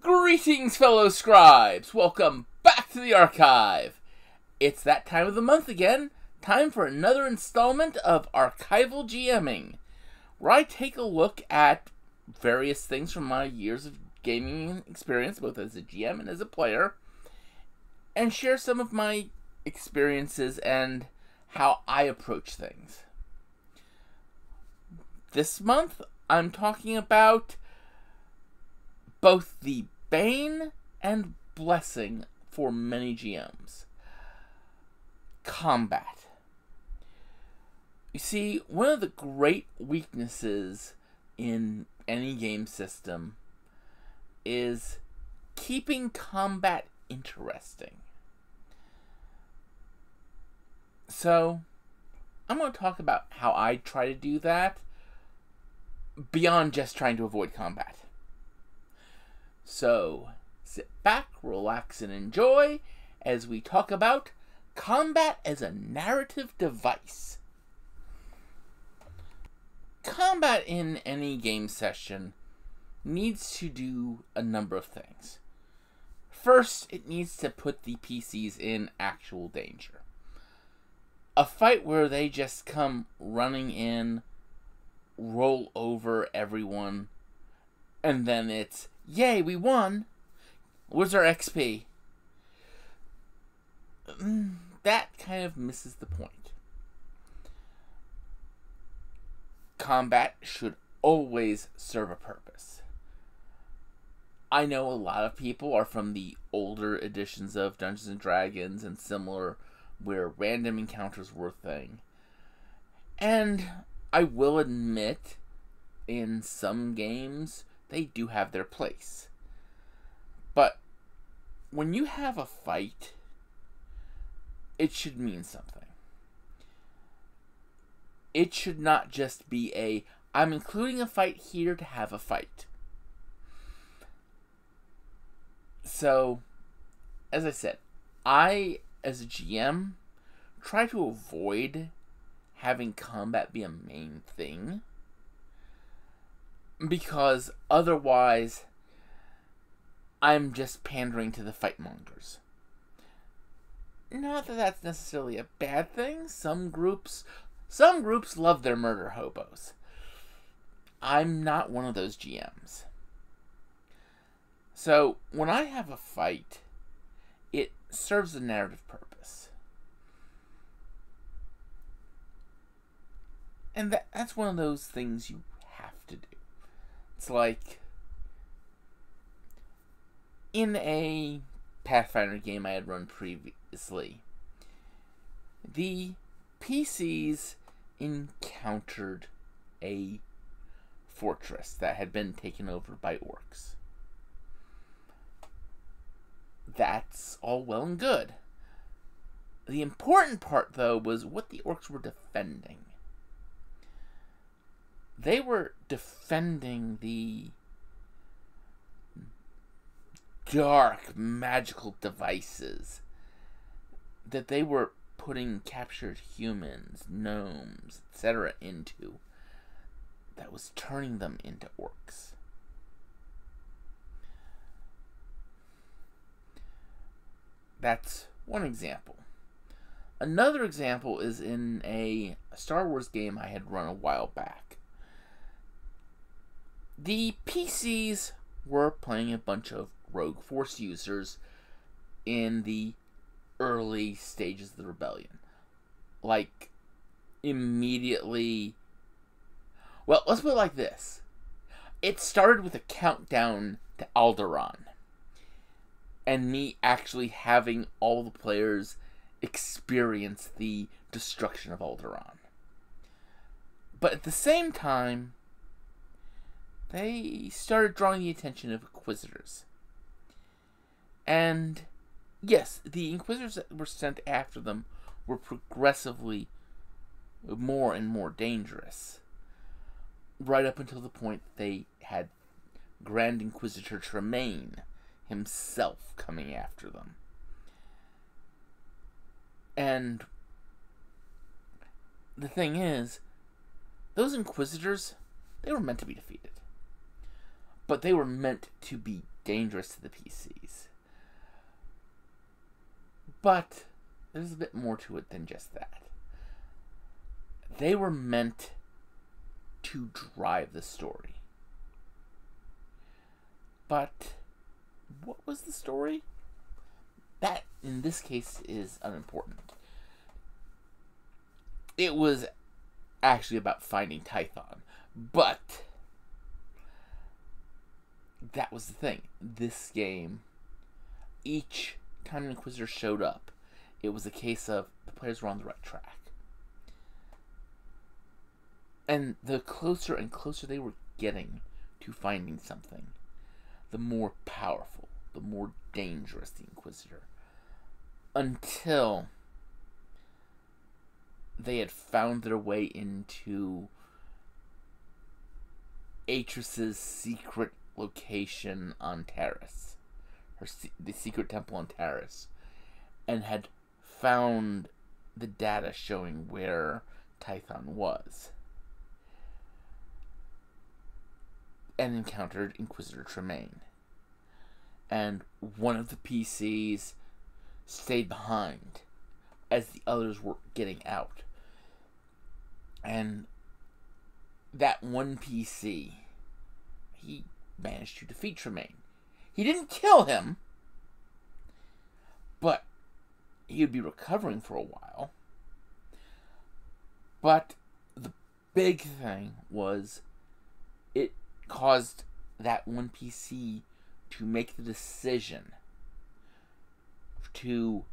Greetings, fellow scribes! Welcome back to the archive! It's that time of the month again, time for another installment of Archival GMing, where I take a look at various things from my years of gaming experience, both as a GM and as a player, and share some of my experiences and how I approach things. This month, I'm talking about both the bane and blessing for many GMs. Combat. You see, one of the great weaknesses in any game system is keeping combat interesting. So, I'm going to talk about how I try to do that beyond just trying to avoid combat. So, sit back, relax, and enjoy as we talk about combat as a narrative device. Combat in any game session needs to do a number of things. First, it needs to put the PCs in actual danger. A fight where they just come running in, roll over everyone, and then it's, yay, we won! Where's our XP? That kind of misses the point. Combat should always serve a purpose. I know a lot of people are from the older editions of Dungeons & Dragons and similar, where random encounters were a thing. And I will admit, in some games, they do have their place. But when you have a fight, it should mean something. It should not just be I'm including a fight here to have a fight. So, as I said, I, as a GM, try to avoid having combat be a main thing, because otherwise I'm just pandering to the fight mongers. Not that that's necessarily a bad thing. Some groups love their murder hobos. I'm not one of those GMs. So when I have a fight, it serves a narrative purpose. And that's one of those things you have to do. It's like, in a Pathfinder game I had run previously, the PCs encountered a fortress that had been taken over by orcs. That's all well and good. The important part, though, was what the orcs were defending. They were defending the dark magical devices that they were putting captured humans, gnomes, etc. into, that was turning them into orcs. That's one example. Another example is in a Star Wars game I had run a while back. The PCs were playing a bunch of Rogue Force users in the early stages of the rebellion. Like, immediately... Well, let's put it like this. It started with a countdown to Alderaan, and me actually having all the players experience the destruction of Alderaan. But at the same time, they started drawing the attention of Inquisitors. And yes, the Inquisitors that were sent after them were progressively more and more dangerous, right up until the point they had Grand Inquisitor Tremaine himself coming after them. And the thing is, those Inquisitors, they were meant to be defeated. But they were meant to be dangerous to the PCs. But there's a bit more to it than just that. They were meant to drive the story. But what was the story? That, in this case, is unimportant. It was actually about finding Tython. But that was the thing. This game, each time an Inquisitor showed up, it was a case of the players were on the right track. And the closer and closer they were getting to finding something, the more powerful, the more dangerous the Inquisitor. Until they had found their way into Atris's secret location on Terrace. The secret temple on Terrace. And had found the data showing where Tython was. And encountered Inquisitor Tremaine. And one of the PCs stayed behind as the others were getting out. And that one PC, he managed to defeat Tremaine. He didn't kill him, but he would be recovering for a while. But the big thing was it caused that one PC to make the decision to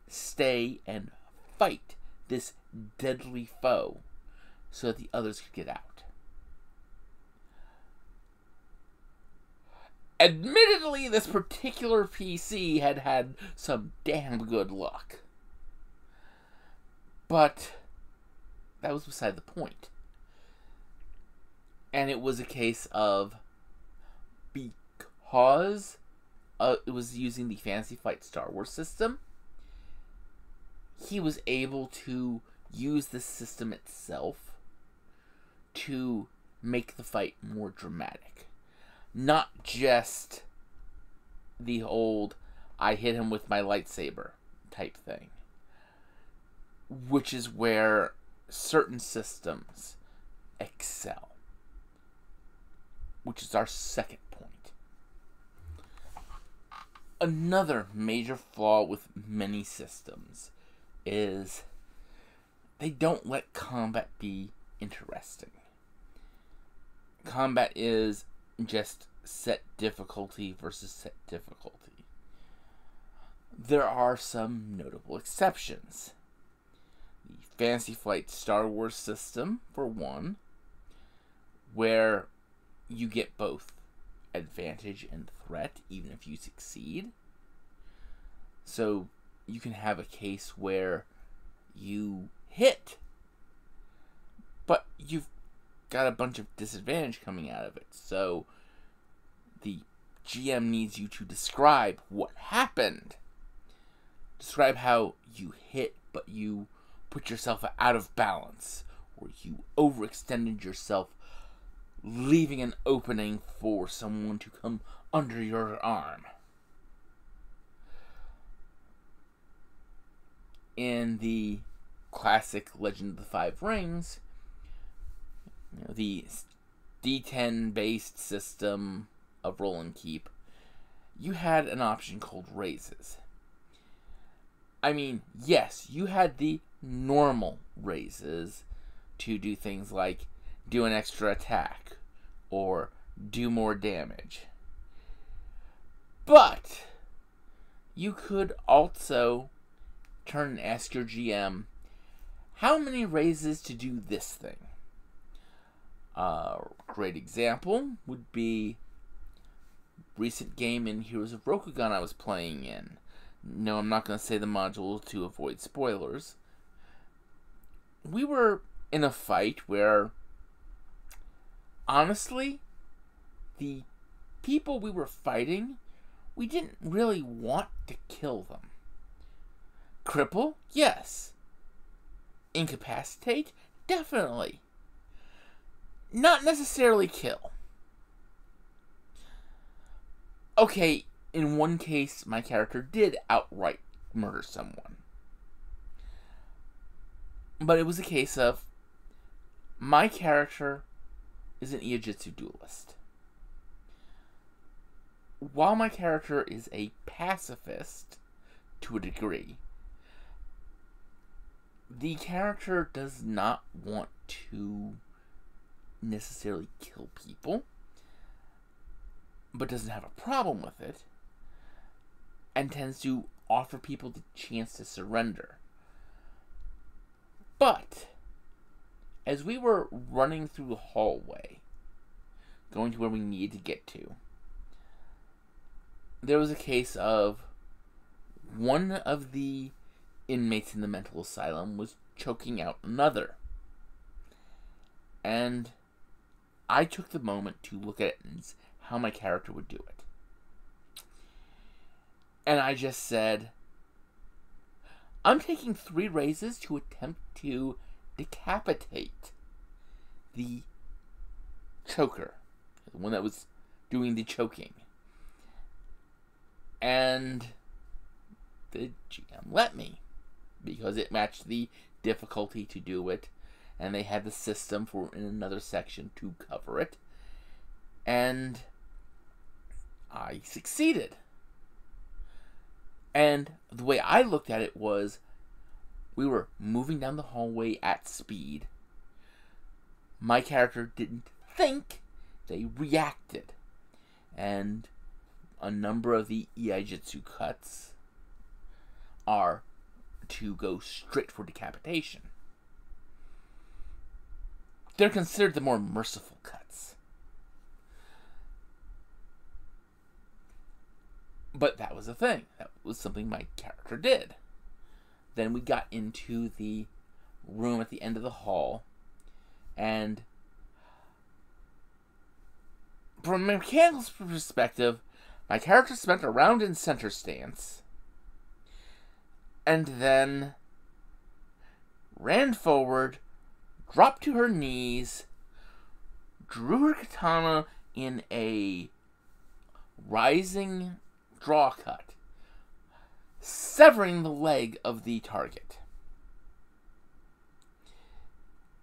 stay and fight this deadly foe so that the others could get out. Admittedly, this particular PC had had some damn good luck. But that was beside the point. And it was a case of, because it was using the Fantasy Flight Star Wars system, he was able to use the system itself to make the fight more dramatic. Not just the old, I hit him with my lightsaber type thing. Which is where certain systems excel. Which is our second point. Another major flaw with many systems is they don't let combat be interesting. Combat is just set difficulty versus set difficulty. There are some notable exceptions. The Fantasy Flight Star Wars system, for one, where you get both advantage and threat even if you succeed. So you can have a case where you hit, but you've got a bunch of disadvantage coming out of it. So the GM needs you to describe what happened. Describe how you hit, but you put yourself out of balance, or you overextended yourself, leaving an opening for someone to come under your arm. In the classic Legend of the Five Rings, the D10 based system of roll and keep, you had an option called raises. I mean, yes, you had the normal raises to do things like do an extra attack or do more damage. But you could also turn and ask your GM, how many raises to do this thing? A great example would be recent game in Heroes of Rokugan I was playing in. No, I'm not going to say the module to avoid spoilers. We were in a fight where, honestly, the people we were fighting, we didn't really want to kill them. Cripple? Yes. Incapacitate? Definitely. Not necessarily kill. Okay, in one case, my character did outright murder someone. But it was a case of my character is an Iijitsu duelist. While my character is a pacifist to a degree, the character does not want to necessarily kill people, but doesn't have a problem with it, and tends to offer people the chance to surrender. But as we were running through the hallway, going to where we needed to get to, there was a case of one of the inmates in the mental asylum was choking out another. And I took the moment to look at it and how my character would do it. And I just said, I'm taking 3 raises to attempt to decapitate the choker, the one that was doing the choking. And the GM let me, because it matched the difficulty to do it, and they had the system for in another section to cover it, and I succeeded. And the way I looked at it was, we were moving down the hallway at speed. My character didn't think, they reacted. And a number of the Iijitsu cuts are to go straight for decapitation. They're considered the more merciful cuts. But that was a thing. That was something my character did. Then we got into the room at the end of the hall, and from a mechanical perspective, my character spent a round in center stance, and then ran forward, dropped to her knees, drew her katana in a rising draw cut, severing the leg of the target.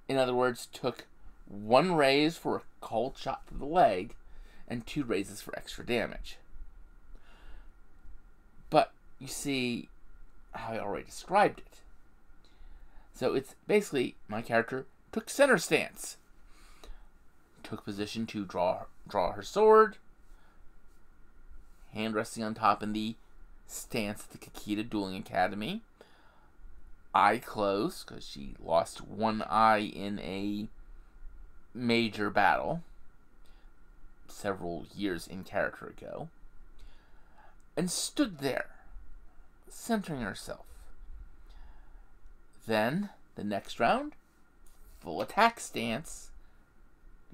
In other words, took 1 raise for a cold shot to the leg, and 2 raises for extra damage. But you see how I already described it. So it's basically my character took center stance, took position to draw her sword, hand resting on top in the stance at the Kakita Dueling Academy. Eye closed, because she lost 1 eye in a major battle several years in character ago, and stood there, centering herself. Then, the next round, full attack stance.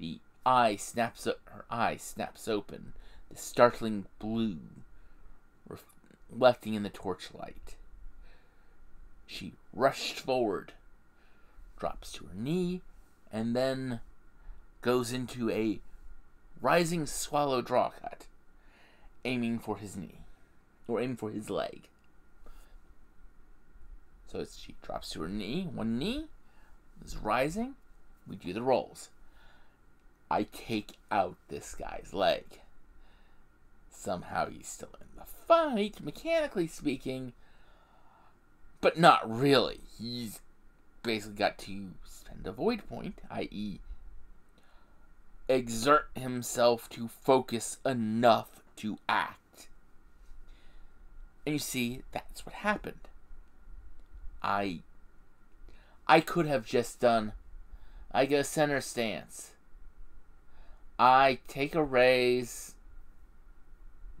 Her eye snaps open, the startling blue reflecting in the torchlight. She rushed forward, drops to her knee, and then goes into a rising swallow draw cut, aiming for his knee, or aiming for his leg. So she drops to her knee, 1 knee is rising, we do the rolls. I take out this guy's leg. Somehow he's still in the fight, mechanically speaking, but not really. He's basically got to spend a void point, i.e. exert himself to focus enough to act. And you see, that's what happened. I could have just done, I go center stance, I take a raise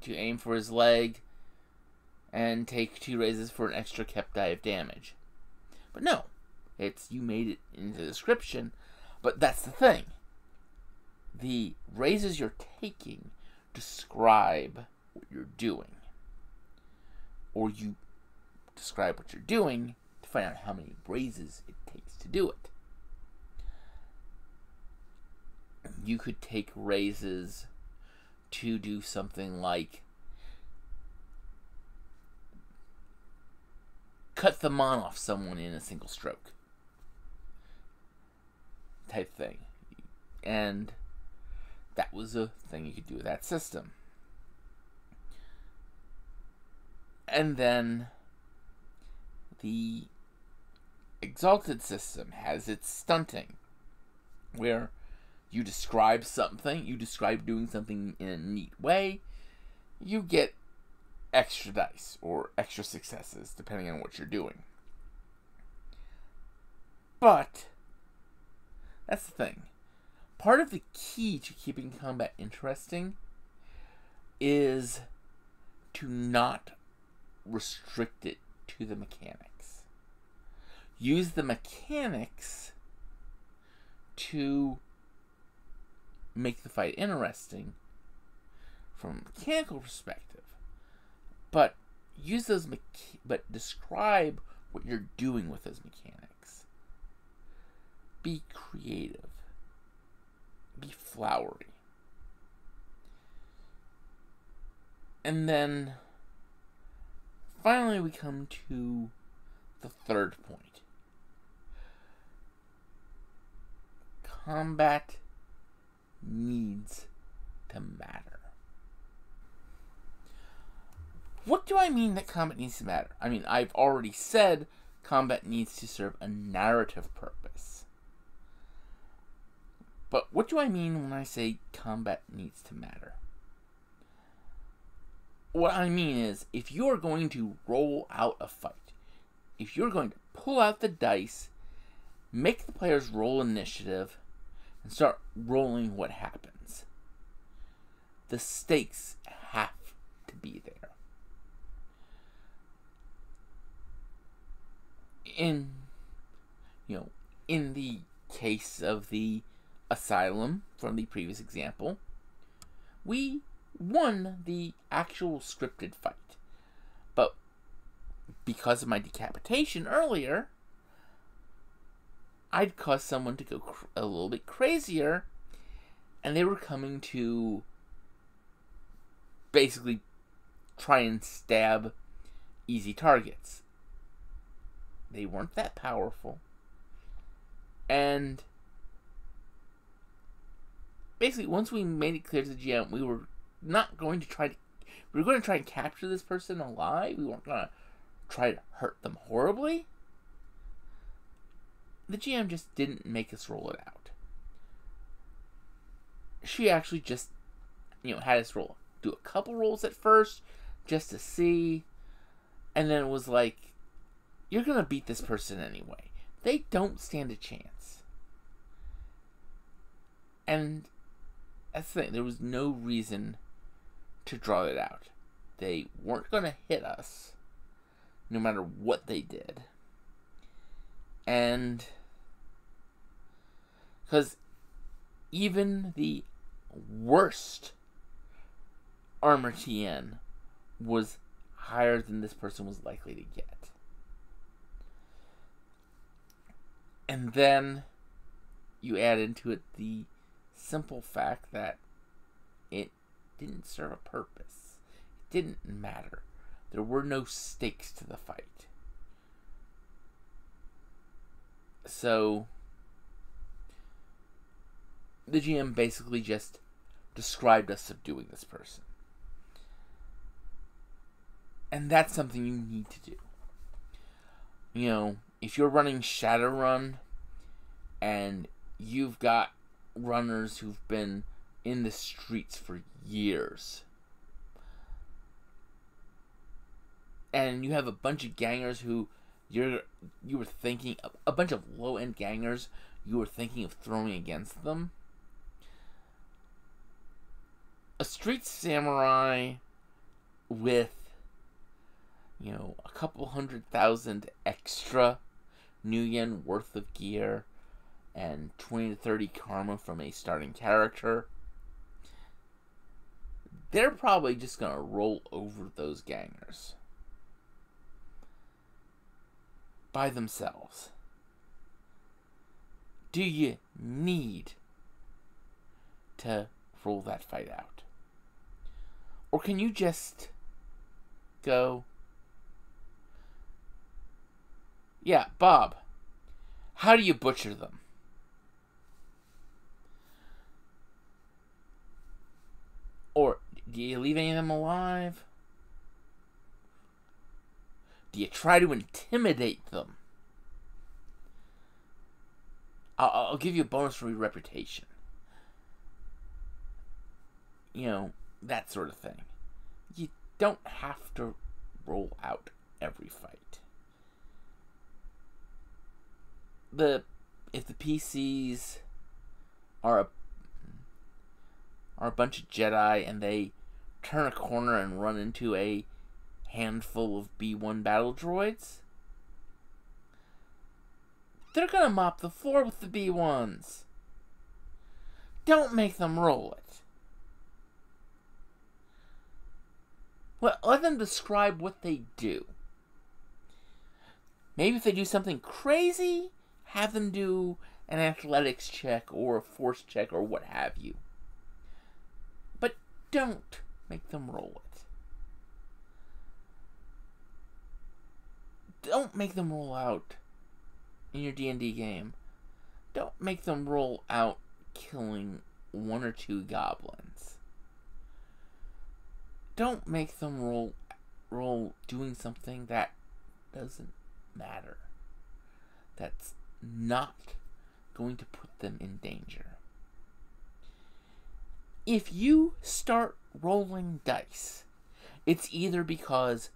to aim for his leg, and take 2 raises for an extra kept die of damage. But no, you made it in the description, but that's the thing. The raises you're taking describe what you're doing. Or you describe what you're doing to find out how many raises it takes to do it. You could take raises to do something like cut the mon off someone in a single stroke type thing. And that was a thing you could do with that system. And then the Exalted system has its stunting, where you describe something, you describe doing something in a neat way, you get extra dice or extra successes depending on what you're doing. But that's the thing. Part of the key to keeping combat interesting is to not restrict it to the mechanics. Use the mechanics to make the fight interesting from a mechanical perspective, but use those but describe what you're doing with those mechanics. Be creative. Be flowery. And then finally we come to the third point. Combat needs to matter. What do I mean that combat needs to matter? I mean, I've already said combat needs to serve a narrative purpose. But what do I mean when I say combat needs to matter? What I mean is, if you're going to roll out a fight, if you're going to pull out the dice, make the players roll initiative, and start rolling what happens, the stakes have to be there. In the case of the Asylum from the previous example, we won the actual scripted fight. But because of my decapitation earlier, I'd caused someone to go a little bit crazier, and they were coming to basically try and stab easy targets. They weren't that powerful. And basically, once we made it clear to the GM, we were going to try and capture this person alive. We weren't going to try to hurt them horribly. The GM just didn't make us roll it out. She actually just, had us do a couple rolls at first, just to see, and then it was like, you're going to beat this person anyway. They don't stand a chance. And that's the thing, there was no reason to draw it out. They weren't going to hit us, no matter what they did. And because even the worst armor TN was higher than this person was likely to get. And then you add into it the simple fact that it didn't serve a purpose. It didn't matter. There were no stakes to the fight. So the GM basically just described us subduing this person. And that's something you need to do. If you're running Shadowrun and you've got runners who've been in the streets for years, and you have a bunch of gangers who you were thinking, a bunch of low-end gangers you were thinking of throwing against them, a street samurai with a couple 100,000 extra new yen worth of gear and 20 to 30 karma from a starting character, they're probably just gonna roll over those gangers by themselves. Do you need to roll that fight out? Or can you just go, Yeah, Bob, how do you butcher them? Or do you leave any of them alive? Do you try to intimidate them? I'll give you a bonus for your reputation. You know, that sort of thing. You don't have to roll out every fight. If the PCs are a bunch of Jedi and they turn a corner and run into a handful of B1 battle droids, they're gonna mop the floor with the B1s. Don't make them roll it. Let them describe what they do. Maybe if they do something crazy, have them do an athletics check or a force check or what have you. But don't make them roll it. Don't make them roll out in your D&D game. Don't make them roll out killing 1 or 2 goblins. Don't make them roll doing something that doesn't matter. That's not going to put them in danger. If you start rolling dice, it's either because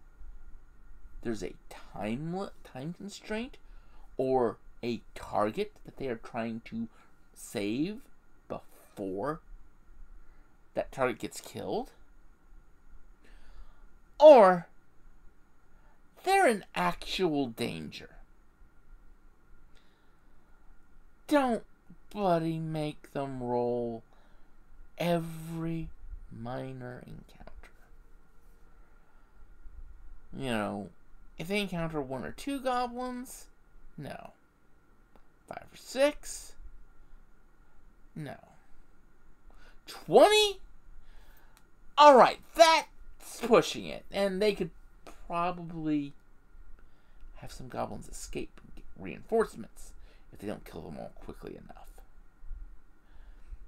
there's a time constraint or a target that they are trying to save before that target gets killed, or they're in actual danger. Don't bloody make them roll every minor encounter. You know, if they encounter 1 or 2 goblins, no. 5 or 6, no. 20? Alright, that's pushing it. And they could probably have some goblins escape and get reinforcements if they don't kill them all quickly enough.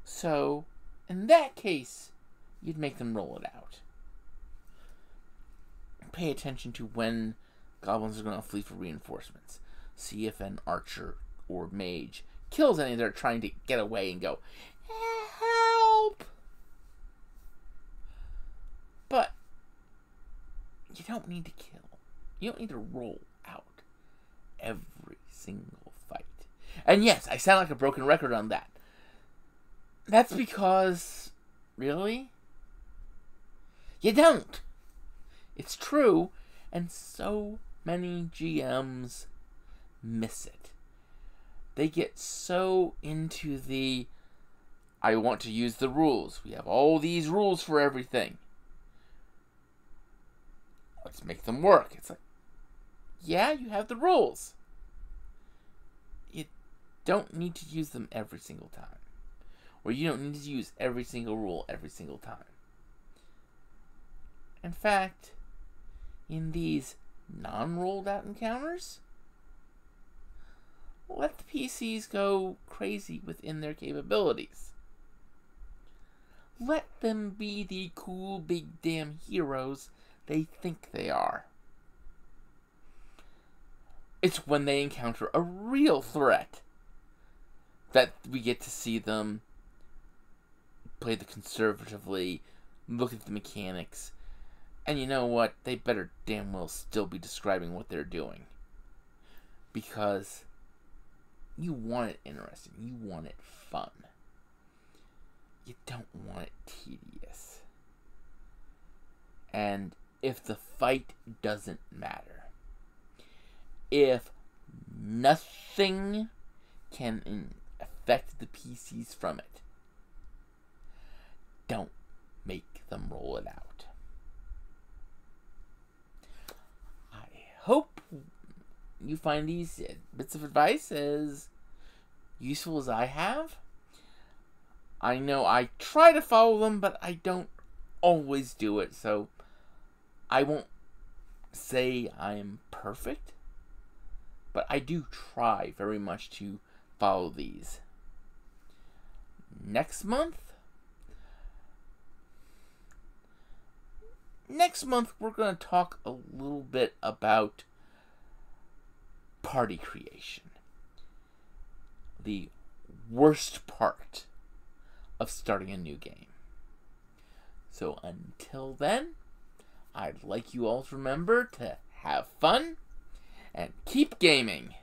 So, in that case, you'd make them roll it out. Pay attention to when goblins are going to flee for reinforcements. See if an archer or mage kills any that are trying to get away and go, help! But you don't need to kill. You don't need to roll out every single fight. And yes, I sound like a broken record on that. That's because, really? You don't. It's true, and so many GMs miss it. They get so into the, I want to use the rules. We have all these rules for everything. Let's make them work. It's like, yeah, you have the rules. You don't need to use them every single time. Or you don't need to use every single rule every single time. In fact, in these non-rolled out encounters, let the PCs go crazy within their capabilities. Let them be the cool big damn heroes they think they are. It's when they encounter a real threat that we get to see them play the conservatively, look at the mechanics, and you know what? They better damn well still be describing what they're doing. Because you want it interesting. You want it fun. You don't want it tedious. And if the fight doesn't matter, if nothing can affect the PCs from it, don't make them roll it out. I hope you find these bits of advice as useful as I have. I know I try to follow them, but I don't always do it, so I won't say I'm perfect, but I do try very much to follow these. Next month we're going to talk a little bit about party creation. The worst part of starting a new game. So until then, I'd like you all to remember to have fun and keep gaming.